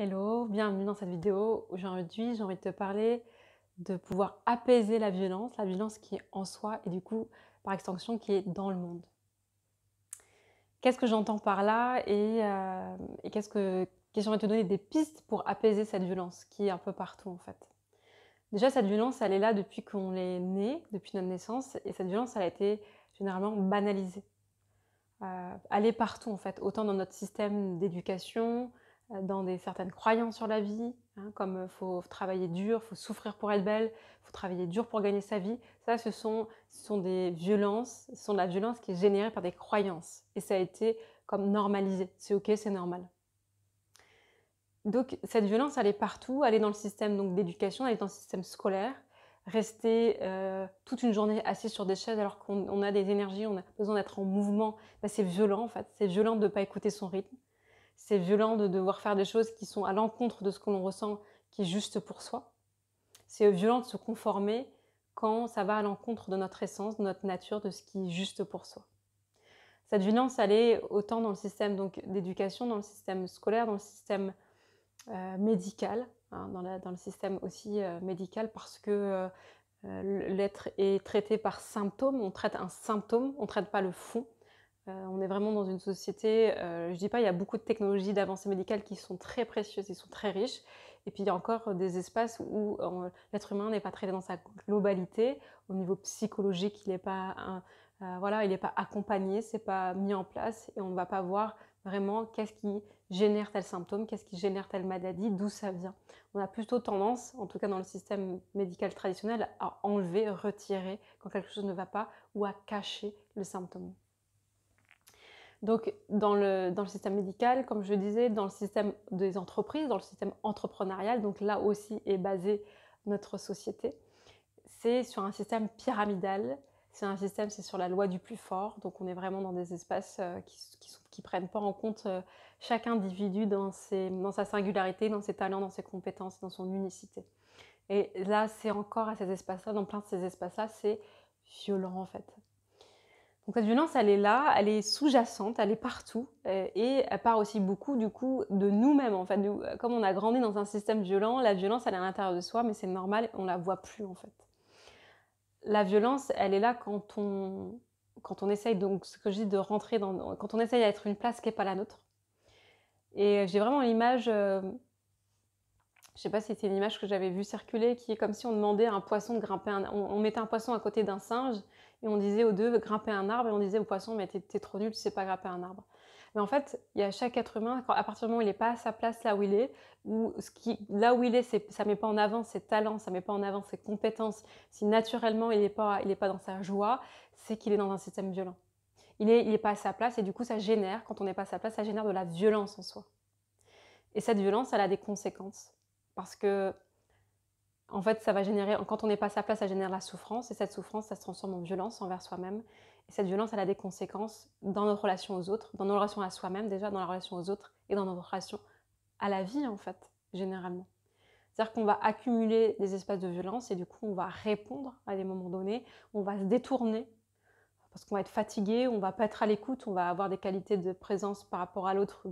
Hello, bienvenue dans cette vidéo. Aujourd'hui, j'ai envie de te parler de pouvoir apaiser la violence qui est en soi et du coup, par extension, qui est dans le monde. Qu'est-ce que j'entends par là et que j'ai envie de te donner des pistes pour apaiser cette violence qui est un peu partout en fait. Déjà, cette violence, elle est là depuis qu'on est né, depuis notre naissance, et cette violence, elle a été généralement banalisée. Elle est partout en fait, autant dans notre système d'éducation, dans certaines croyances sur la vie, hein, comme faut travailler dur, faut souffrir pour être belle, faut travailler dur pour gagner sa vie. Ça, ce sont des violences, ce sont de la violence qui est générée par des croyances. Et ça a été comme normalisé. C'est ok, c'est normal. Donc cette violence, elle est partout, elle est dans le système donc, d'éducation, elle est dans le système scolaire. Rester toute une journée assis sur des chaises alors qu'on a des énergies, on a besoin d'être en mouvement, ben, c'est violent en fait. C'est violent de ne pas écouter son rythme. C'est violent de devoir faire des choses qui sont à l'encontre de ce que l'on ressent, qui est juste pour soi. C'est violent de se conformer quand ça va à l'encontre de notre essence, de notre nature, de ce qui est juste pour soi. Cette violence, elle est autant dans le système d'éducation, dans le système scolaire, dans le système médical, hein, dans le système aussi médical, parce que l'être est traité par symptômes, on traite un symptôme, on ne traite pas le fond. On est vraiment dans une société, je dis pas, il y a beaucoup de technologies d'avancées médicales qui sont très précieuses, qui sont très riches, et puis il y a encore des espaces où l'être humain n'est pas traité dans sa globalité. Au niveau psychologique, il n'est pas, voilà, il n'est pas accompagné, c'est pas mis en place, et on ne va pas voir vraiment qu'est-ce qui génère tel symptôme, qu'est-ce qui génère telle maladie, d'où ça vient. On a plutôt tendance, en tout cas dans le système médical traditionnel, à enlever, retirer quand quelque chose ne va pas, ou à cacher le symptôme. Donc, dans le système médical, comme je le disais, dans le système des entreprises, dans le système entrepreneurial, donc là aussi est basée notre société, c'est sur un système pyramidal, c'est sur la loi du plus fort, donc on est vraiment dans des espaces qui prennent pas en compte chaque individu dans sa singularité, dans ses talents, dans ses compétences, dans son unicité. Et là, c'est encore à ces espaces-là, dans plein de ces espaces-là, c'est violent en fait. Donc cette violence, elle est là, elle est sous-jacente, elle est partout, et elle part aussi beaucoup du coup de nous-mêmes en fait. Comme on a grandi dans un système violent, la violence elle est à l'intérieur de soi, mais c'est normal, on la voit plus en fait. La violence, elle est là quand on essaye, donc ce que je dis de rentrer quand on essaye d'être une place qui n'est pas la nôtre. Et j'ai vraiment l'image, je sais pas si c'était une image que j'avais vue circuler, qui est comme si on demandait à un poisson de grimper on mettait un poisson à côté d'un singe et on disait aux deux grimper un arbre, et on disait au poisson mais t'es trop nul, tu sais pas grimper un arbre. Mais en fait, il y a chaque être humain, à partir du moment où il n'est pas à sa place là où il est, ou là où il est, ça met pas en avant ses talents, ça met pas en avant ses compétences, si naturellement il est pas dans sa joie, c'est qu'il est dans un système violent. Il est pas à sa place, et du coup ça génère, quand on n'est pas à sa place, ça génère de la violence en soi. Et cette violence, elle a des conséquences. Parce que, en fait, ça va générer, quand on n'est pas à sa place, ça génère la souffrance, et cette souffrance, ça se transforme en violence envers soi-même. Et cette violence, elle a des conséquences dans nos relations aux autres, dans nos relations à soi-même déjà, dans la relation aux autres, et dans nos relations à la vie, en fait, généralement. C'est-à-dire qu'on va accumuler des espaces de violence, et du coup, on va répondre à des moments donnés, on va se détourner, parce qu'on va être fatigué, on va pas être à l'écoute, on va avoir des qualités de présence par rapport à l'autre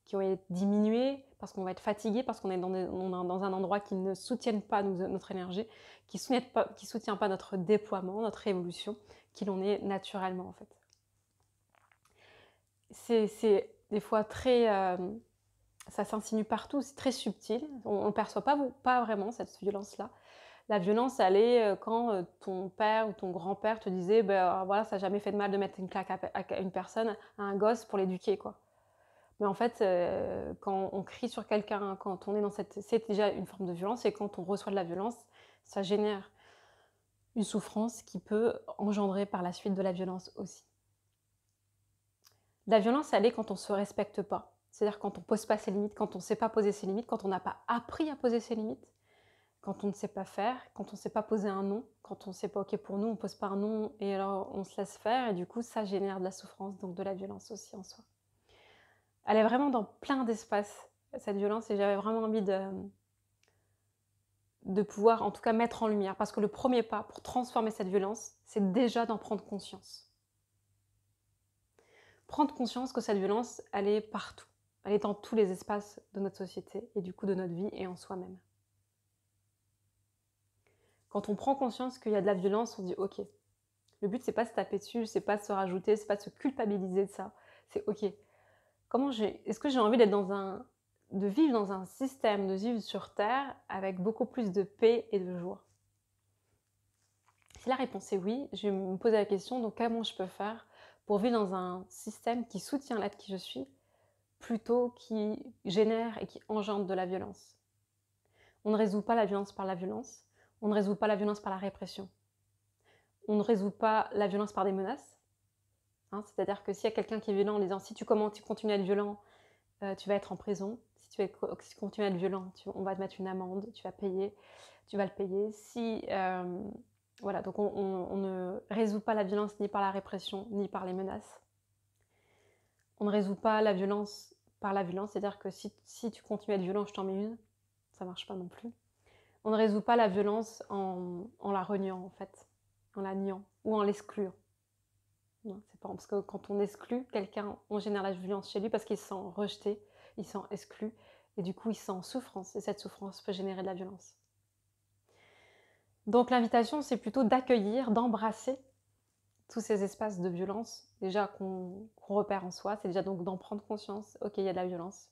qui ont diminué, parce qu'on va être fatigué, parce qu'on est dans un endroit qui ne soutienne pas notre énergie, qui ne soutient pas notre déploiement, notre évolution, qui l'on est naturellement en fait. C'est des fois très... ça s'insinue partout, c'est très subtil, on ne perçoit pas vraiment cette violence-là. La violence, elle est quand ton père ou ton grand-père te disait voilà, ça n'a jamais fait de mal de mettre une claque à une personne, à un gosse pour l'éduquer, quoi. Mais en fait, quand on crie sur quelqu'un, quand on est dans c'est déjà une forme de violence, et quand on reçoit de la violence, ça génère une souffrance qui peut engendrer par la suite de la violence aussi. La violence, elle est quand on ne se respecte pas. C'est-à-dire quand on ne pose pas ses limites, quand on ne sait pas poser ses limites, quand on n'a pas appris à poser ses limites, quand on ne sait pas faire, quand on ne sait pas poser un non, quand on ne sait pas OK pour nous, on ne pose pas un non, et alors on se laisse faire, et du coup, ça génère de la souffrance, donc de la violence aussi en soi. Elle est vraiment dans plein d'espaces, cette violence, et j'avais vraiment envie de pouvoir en tout cas mettre en lumière. Parce que le premier pas pour transformer cette violence, c'est déjà d'en prendre conscience. Prendre conscience que cette violence, elle est partout. elle est dans tous les espaces de notre société et du coup de notre vie et en soi-même. Quand on prend conscience qu'il y a de la violence, on dit ok. Le but, c'est pas de se taper dessus, c'est pas de se rajouter, c'est pas de se culpabiliser de ça. C'est ok. Est-ce que j'ai envie de vivre dans un système, de vivre sur Terre avec beaucoup plus de paix et de joie? Si la réponse est oui, je vais me poser la question, donc comment je peux faire pour vivre dans un système qui soutient l'être qui je suis, plutôt qui génère et qui engendre de la violence? On ne résout pas la violence par la violence, on ne résout pas la violence par la répression, on ne résout pas la violence par des menaces. C'est-à-dire que s'il y a quelqu'un qui est violent en disant si tu continues à être violent, tu vas être en prison. Si tu continues à être violent, on va te mettre une amende, tu vas le payer. Voilà, donc on ne résout pas la violence ni par la répression, ni par les menaces. On ne résout pas la violence par la violence, c'est-à-dire que si tu continues à être violent, je t'en mets une. Ça marche pas non plus. On ne résout pas la violence en la reniant, en fait, en la niant ou en l'excluant. Non, c'est pas parce que quand on exclut quelqu'un, on génère la violence chez lui parce qu'il se sent rejeté, il se sent exclu, et du coup il se sent en souffrance, et cette souffrance peut générer de la violence. Donc l'invitation, c'est plutôt d'accueillir, d'embrasser tous ces espaces de violence, déjà qu'on repère en soi, c'est déjà donc d'en prendre conscience, ok, il y a de la violence.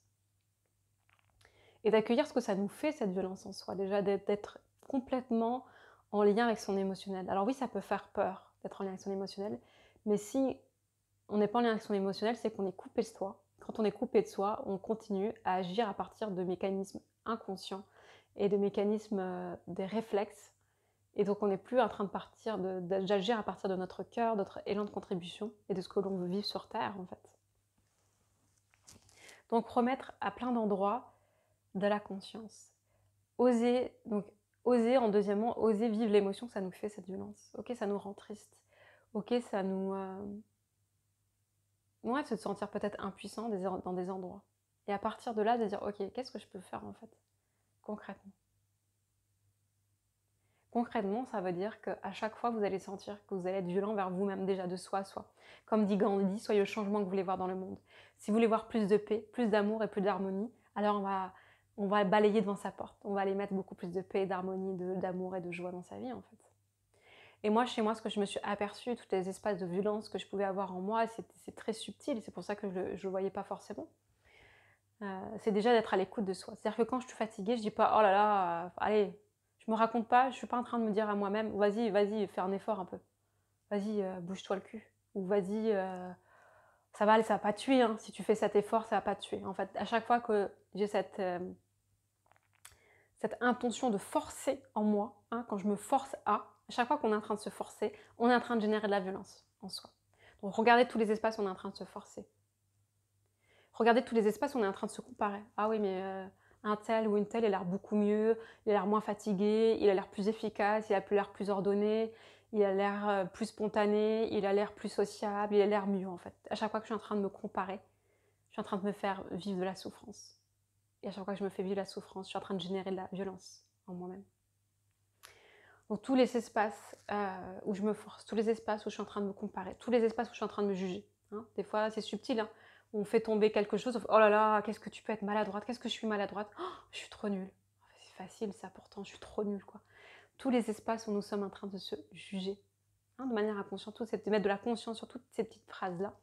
Et d'accueillir ce que ça nous fait, cette violence en soi, déjà d'être complètement en lien avec son émotionnel. Alors oui, ça peut faire peur d'être en lien avec son émotionnel, mais si on n'est pas en lien avec son émotionnel, c'est qu'on est coupé de soi. Quand on est coupé de soi, on continue à agir à partir de mécanismes inconscients et de mécanismes des réflexes. Et donc on n'est plus en train d'agir à partir de notre cœur, notre élan de contribution et de ce que l'on veut vivre sur Terre en fait. Donc remettre à plein d'endroits de la conscience. Oser deuxièmement, oser vivre l'émotion que ça nous fait cette violence. Ok, ça nous rend triste. Ok, ça nous... Ouais, c'est de se sentir peut-être impuissant dans des endroits. Et à partir de là, de dire, ok, qu'est-ce que je peux faire en fait, concrètement? Concrètement, ça veut dire qu'à chaque fois, vous allez sentir que vous allez être violent vers vous-même, déjà de soi à soi. Comme dit Gandhi, soyez le changement que vous voulez voir dans le monde. Si vous voulez voir plus de paix, plus d'amour et plus d'harmonie, alors on va balayer devant sa porte. On va aller mettre beaucoup plus de paix, d'harmonie, d'amour et de joie dans sa vie en fait. Et moi, chez moi, ce que je me suis aperçue, tous les espaces de violence que je pouvais avoir en moi, c'est très subtil, c'est pour ça que je ne le voyais pas forcément. C'est déjà d'être à l'écoute de soi. C'est-à-dire que quand je suis fatiguée, je dis pas « oh là là, allez, je me raconte pas, je suis pas en train de me dire à moi-même « vas-y, fais un effort un peu. Vas-y, bouge-toi le cul. » Ou « vas-y, ça va pas tuer, hein. Si tu fais cet effort, ça va pas te tuer. » En fait, à chaque fois que j'ai cette intention de forcer en moi, quand je me force à chaque fois qu'on est en train de se forcer, on est en train de générer de la violence en soi. Donc regardez tous les espaces où on est en train de se forcer. Regardez tous les espaces où on est en train de se comparer. Ah oui, mais un tel ou une telle, il a l'air beaucoup mieux, il a l'air moins fatigué, il a l'air plus efficace, il a l'air plus ordonné, il a l'air plus spontané, il a l'air plus sociable, il a l'air mieux en fait. À chaque fois que je suis en train de me comparer, je suis en train de me faire vivre de la souffrance. Et à chaque fois que je me fais vivre la souffrance, je suis en train de générer de la violence en moi-même. Donc tous les espaces où je me force, tous les espaces où je suis en train de me comparer, tous les espaces où je suis en train de me juger. Des fois, c'est subtil, on fait tomber quelque chose, on fait, oh là là, qu'est-ce que tu peux être maladroite, qu'est-ce que je suis maladroite, oh, je suis trop nulle. C'est facile ça pourtant, je suis trop nulle quoi. Tous les espaces où nous sommes en train de se juger, de manière inconsciente, c'est de mettre de la conscience sur toutes ces petites phrases-là.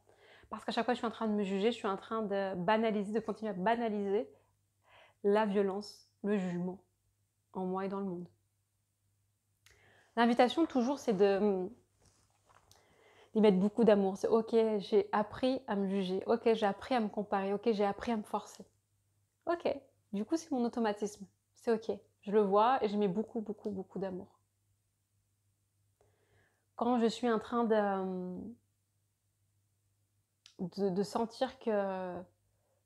Parce qu'à chaque fois que je suis en train de me juger, je suis en train de continuer à banaliser la violence, le jugement en moi et dans le monde. L'invitation toujours c'est d'y mettre beaucoup d'amour. C'est ok, j'ai appris à me juger, ok, j'ai appris à me comparer, ok, j'ai appris à me forcer. Ok, du coup c'est mon automatisme, c'est ok, je le vois et je mets beaucoup d'amour. Quand je suis en train de sentir que,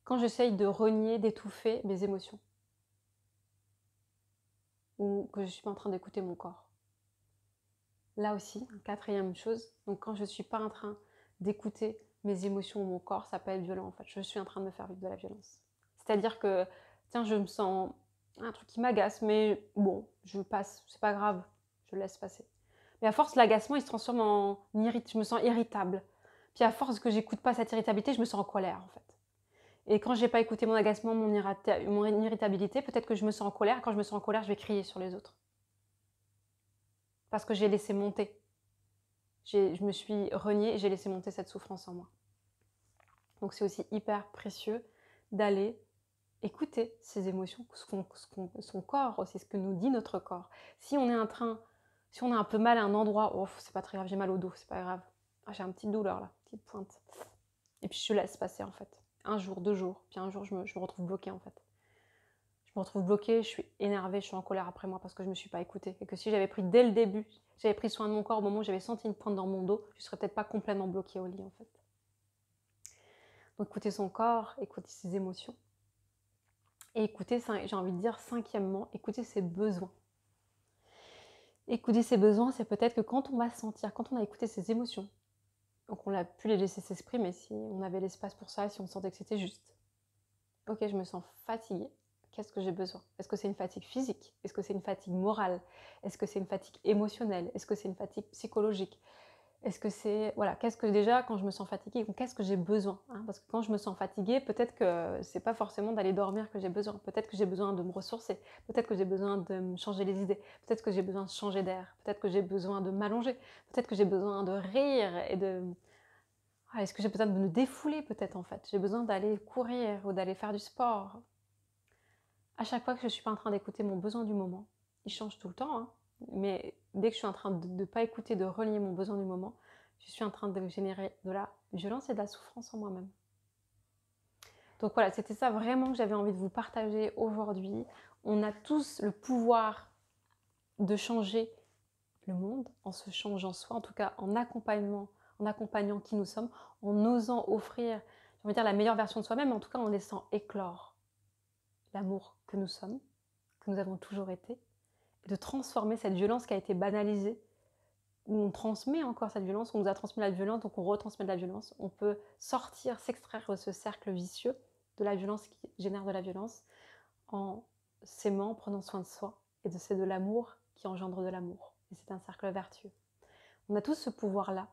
quand j'essaye de renier, d'étouffer mes émotions, ou que je ne suis pas en train d'écouter mon corps. Là aussi, quatrième chose, donc quand je ne suis pas en train d'écouter mes émotions ou mon corps, ça peut être violent en fait. Je suis en train de me faire vivre de la violence. C'est-à-dire que, tiens, je me sens un truc qui m'agace, mais bon, je passe, c'est pas grave, je laisse passer. Mais à force, l'agacement, il se transforme je me sens irritable. Puis à force que j'écoute pas cette irritabilité, je me sens en colère en fait. Et quand j'ai pas écouté mon agacement, mon irritabilité, peut-être que je me sens en colère. Quand je me sens en colère, je vais crier sur les autres. Parce que j'ai laissé monter. Je me suis reniée et j'ai laissé monter cette souffrance en moi. Donc c'est aussi hyper précieux d'aller écouter ses émotions, son corps aussi, ce que nous dit notre corps. Si on a un peu mal à un endroit, oh, c'est pas très grave, j'ai mal au dos, c'est pas grave. Ah, j'ai une petite douleur là, petite pointe. Et puis je laisse passer en fait. Un jour, 2 jours, puis un jour je me retrouve bloquée en fait. Je me retrouve bloquée, je suis énervée, je suis en colère après moi parce que je me suis pas écoutée. Et que si j'avais pris dès le début, j'avais pris soin de mon corps au moment où j'avais senti une pointe dans mon dos, je serais peut-être pas complètement bloquée au lit en fait. Donc écouter son corps, écouter ses émotions. Et écouter, j'ai envie de dire cinquièmement, écouter ses besoins. Écouter ses besoins, c'est peut-être que quand on va sentir, quand on a écouté ses émotions, donc on a pu les laisser s'exprimer si on avait l'espace pour ça, si on sentait que c'était juste. Ok, je me sens fatiguée, qu'est-ce que j'ai besoin? Est-ce que c'est une fatigue physique? Est-ce que c'est une fatigue morale? Est-ce que c'est une fatigue émotionnelle? Est-ce que c'est une fatigue psychologique? Est-ce que c'est... Voilà, qu'est-ce que déjà, quand je me sens fatiguée, qu'est-ce que j'ai besoin, hein? Parce que quand je me sens fatiguée, peut-être que c'est pas forcément d'aller dormir que j'ai besoin. Peut-être que j'ai besoin de me ressourcer. Peut-être que j'ai besoin de me changer les idées. Peut-être que j'ai besoin de changer d'air. Peut-être que j'ai besoin de m'allonger. Peut-être que j'ai besoin de rire et de... Ah, est-ce que j'ai besoin de me défouler peut-être en fait? J'ai besoin d'aller courir ou d'aller faire du sport. À chaque fois que je ne suis pas en train d'écouter mon besoin du moment, il change tout le temps, hein, mais dès que je suis en train de ne pas écouter, de relier mon besoin du moment, je suis en train de générer de la violence et de la souffrance en moi-même. Donc voilà, c'était ça vraiment que j'avais envie de vous partager aujourd'hui. On a tous le pouvoir de changer le monde en se changeant soi, en tout cas en accompagnant qui nous sommes, en osant offrir, j'ai envie de dire, la meilleure version de soi-même, en tout cas en laissant éclore l'amour que nous sommes, que nous avons toujours été, et de transformer cette violence qui a été banalisée, où on transmet encore cette violence, on nous a transmis la violence, donc on retransmet de la violence. On peut sortir, s'extraire de ce cercle vicieux de la violence qui génère de la violence en s'aimant, en prenant soin de soi. Et c'est de l'amour qui engendre de l'amour. Et c'est un cercle vertueux. On a tous ce pouvoir-là.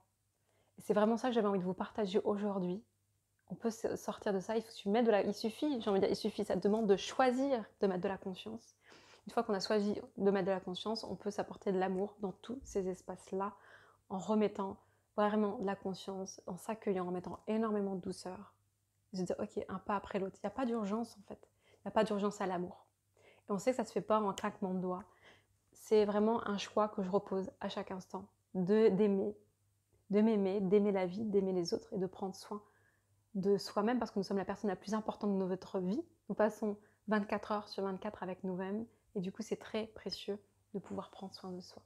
Et c'est vraiment ça que j'avais envie de vous partager aujourd'hui. On peut sortir de ça, il suffit, ça demande de choisir de mettre de la conscience. Une fois qu'on a choisi de mettre de la conscience, on peut s'apporter de l'amour dans tous ces espaces-là, en remettant vraiment de la conscience, en s'accueillant, en mettant énormément de douceur. Et se dire, ok, un pas après l'autre. Il n'y a pas d'urgence en fait. Il n'y a pas d'urgence à l'amour. Et on sait que ça ne se fait pas en un claquement de doigts. C'est vraiment un choix que je repose à chaque instant, d'aimer, de m'aimer, d'aimer la vie, d'aimer les autres et de prendre soin de soi-même parce que nous sommes la personne la plus importante de notre vie. Nous passons 24 heures sur 24 avec nous-mêmes et du coup c'est très précieux de pouvoir prendre soin de soi.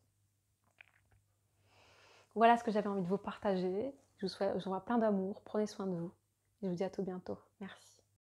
Voilà ce que j'avais envie de vous partager. Je vous envoie plein d'amour, prenez soin de vous et je vous dis à tout bientôt. Merci.